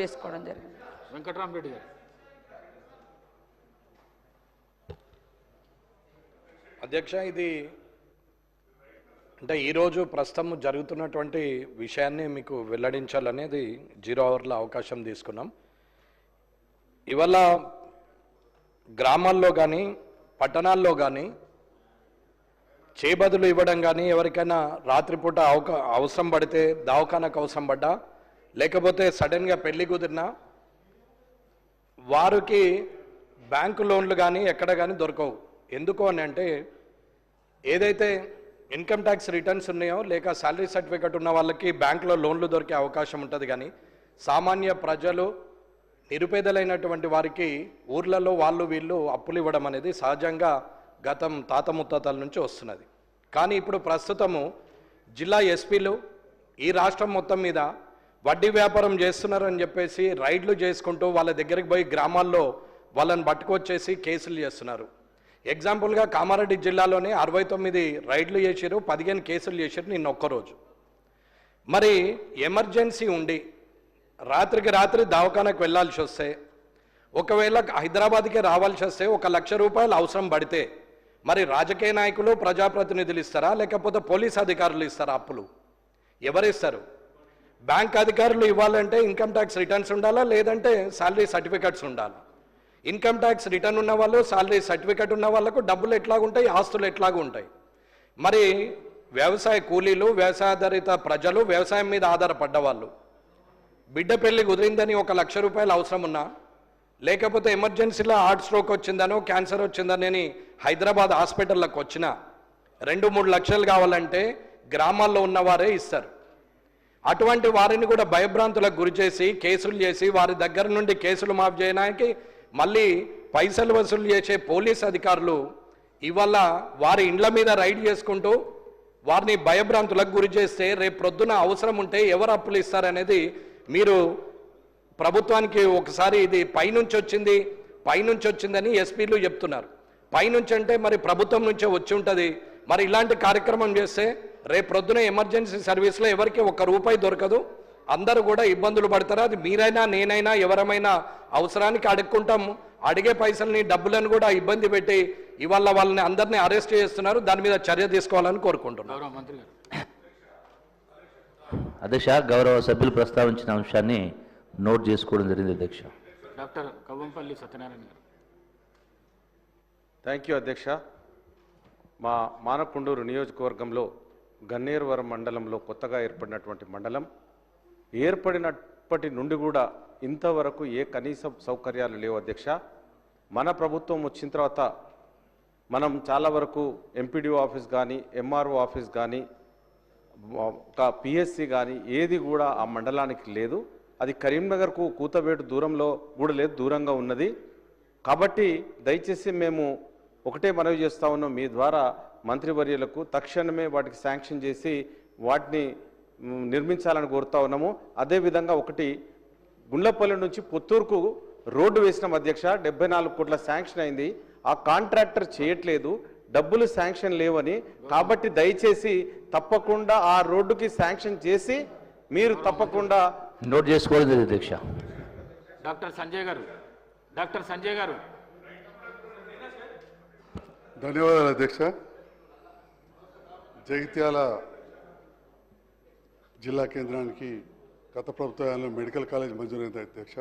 చేసుకోవడం జరిగింది. వెంకటరామరెడ్డి గారు. అధ్యక్ష, ఇది అంటే ఈరోజు ప్రస్తుతం జరుగుతున్నటువంటి విషయాన్ని మీకు వెల్లడించాలనేది 0 అవర్లో అవకాశం తీసుకున్నాం. ఇవాళ గ్రామాల్లో కానీ పట్టణాల్లో కానీ చేబదులు ఇవ్వడం కానీ, ఎవరికైనా రాత్రిపూట అవసరం పడితే దవాఖానకు అవసరం పడ్డా, లేకపోతే సడన్గా పెళ్లి కుదిరినా వారికి బ్యాంకు లోన్లు కానీ ఎక్కడ కానీ దొరకవు. ఎందుకు అని అంటే ఏదైతే ఇన్కమ్ ట్యాక్స్ రిటర్న్స్ ఉన్నాయో లేక శాలరీ సర్టిఫికెట్ ఉన్న వాళ్ళకి బ్యాంకులో లోన్లు దొరికే అవకాశం ఉంటుంది, కానీ సామాన్య ప్రజలు నిరుపేదలైనటువంటి వారికి ఊర్లలో వాళ్ళు వీళ్ళు అప్పులు ఇవ్వడం అనేది సహజంగా గతం తాత ముత్తాతల నుంచి వస్తున్నది. కానీ ఇప్పుడు ప్రస్తుతము జిల్లా ఎస్పీలు ఈ రాష్ట్రం మొత్తం మీద వడ్డీ వ్యాపారం చేస్తున్నారని చెప్పేసి రైడ్లు చేసుకుంటూ వాళ్ళ దగ్గరికి పోయి గ్రామాల్లో వాళ్ళని పట్టుకొచ్చేసి కేసులు చేస్తున్నారు. ఎగ్జాంపుల్గా కామారెడ్డి జిల్లాలోనే 69 రైడ్లు చేశారు, 15 కేసులు చేశారు నిన్న ఒక్కరోజు. మరి ఎమర్జెన్సీ ఉండి రాత్రికి రాత్రి దవాఖానకు వెళ్ళాల్సి వస్తే, ఒకవేళ హైదరాబాద్కి రావాల్సి వస్తే 1 లక్ష రూపాయలు అవసరం పడితే మరి రాజకీయ నాయకులు ప్రజాప్రతినిధులు ఇస్తారా లేకపోతే పోలీస్ అధికారులు ఇస్తారా? అప్పులు ఎవరిస్తారు? బ్యాంక్ అధికారులు ఇవ్వాలంటే ఇన్కమ్ ట్యాక్స్ రిటర్న్స్ ఉండాలా, లేదంటే శాలరీ సర్టిఫికెట్స్ ఉండాలా? ఇన్కమ్ ట్యాక్స్ రిటర్న్ ఉన్న వాళ్ళు, శాలరీ సర్టిఫికెట్ ఉన్న వాళ్ళకు డబ్బులు ఎట్లాగుంటాయి, ఆస్తులు ఎట్లాగూ ఉంటాయి. మరి వ్యవసాయ కూలీలు, వ్యవసాయాధారిత ప్రజలు, వ్యవసాయం మీద ఆధారపడ్డ వాళ్ళు బిడ్డ పెళ్లి కుదిరిందని 1 లక్ష రూపాయలు అవసరం ఉన్నా, లేకపోతే ఎమర్జెన్సీలో హార్ట్ స్ట్రోక్ వచ్చిందనో క్యాన్సర్ వచ్చిందని హైదరాబాద్ హాస్పిటల్లోకి వచ్చిన 2-3 లక్షలు కావాలంటే గ్రామాల్లో ఉన్నవారే ఇస్తారు. అటువంటి వారిని కూడా భయభ్రాంతులకు గురి చేసి కేసులు చేసి వారి దగ్గర నుండి కేసులు మాఫ్ చేయడానికి మళ్ళీ పైసలు వసూలు చేసే పోలీస్ అధికారులు ఇవాళ వారి ఇండ్ల మీద రైడ్ చేసుకుంటూ వారిని భయభ్రాంతులకు గురి చేస్తే రేపు ప్రొద్దున అవసరం ఉంటే ఎవరు అప్పులు ఇస్తారనేది మీరు ప్రభుత్వానికి ఒకసారి ఇది పైనుంచి వచ్చిందని ఎస్పీలు చెప్తున్నారు. పైనుంచి అంటే మరి ప్రభుత్వం నుంచే వచ్చి ఉంటుంది. మరి ఇలాంటి కార్యక్రమం చేస్తే రేపు ప్రొద్దున ఎమర్జెన్సీ సర్వీస్లో ఎవరికి 1 రూపాయి దొరకదు, అందరూ కూడా ఇబ్బందులు పడతారు. అది మీరైనా నేనైనా ఎవరమైనా అవసరానికి అడుక్కుంటాము, అడిగే పైసల్ని డబ్బులను కూడా ఇబ్బంది పెట్టి ఇవాళ వాళ్ళని అందరినీ అరెస్ట్ చేస్తున్నారు. దాని మీద చర్య తీసుకోవాలని కోరుకుంటున్నారు. అధ్యక్ష, గౌరవ సభ్యులు ప్రస్తావించిన అంశాన్ని నోట్ చేసుకోవడం జరిగింది. అధ్యక్ష. డాక్టర్ కవ్వంపల్లి సత్యనారాయణ గారు. థ్యాంక్ యూ అధ్యక్ష. మా మానకొండూరు నియోజకవర్గంలో గన్నేరువరం మండలంలో కొత్తగా ఏర్పడినటువంటి మండలం, ఏర్పడినప్పటి నుండి కూడా ఇంతవరకు ఏ కనీస సౌకర్యాలు లేవు అధ్యక్ష. మన ప్రభుత్వం వచ్చిన తర్వాత మనం చాలా వరకు ఎంపీడీఓ ఆఫీస్ కానీ, ఎంఆర్ఓ ఆఫీస్ కానీ, ఒక పిఎస్సి కానీ ఏది కూడా ఆ మండలానికి లేదు. అది కరీంనగర్కు కూతవేటు దూరంలో కూడా లేదు, దూరంగా ఉన్నది. కాబట్టి దయచేసి మేము ఒకటే మనవి చేస్తూ ఉన్నాం, మీ ద్వారా మంత్రివర్యులకు తక్షణమే వాటికి శాంక్షన్ చేసి వాటిని నిర్మించాలని కోరుతా ఉన్నాము. అదేవిధంగా ఒకటి గుండ్లపల్లి నుంచి పుత్తూరుకు రోడ్డు వేసినాం అధ్యక్ష, 74 కోట్ల శాంక్షన్ అయింది. ఆ కాంట్రాక్టర్ చేయట్లేదు, డబ్బులు శాంక్షన్ లేవని. కాబట్టి దయచేసి తప్పకుండా ఆ రోడ్డుకి శాంక్షన్ చేసి మీరు తప్పకుండా నోట్ చేసుకోవాలి అధ్యక్ష. డాక్టర్ సంజయ్ గారు. ధన్యవాదాలు అధ్యక్ష. జగిత్యాల జిల్లా కేంద్రానికి గత ప్రభుత్వంలో మెడికల్ కాలేజ్ మంజూరైంది అధ్యక్ష.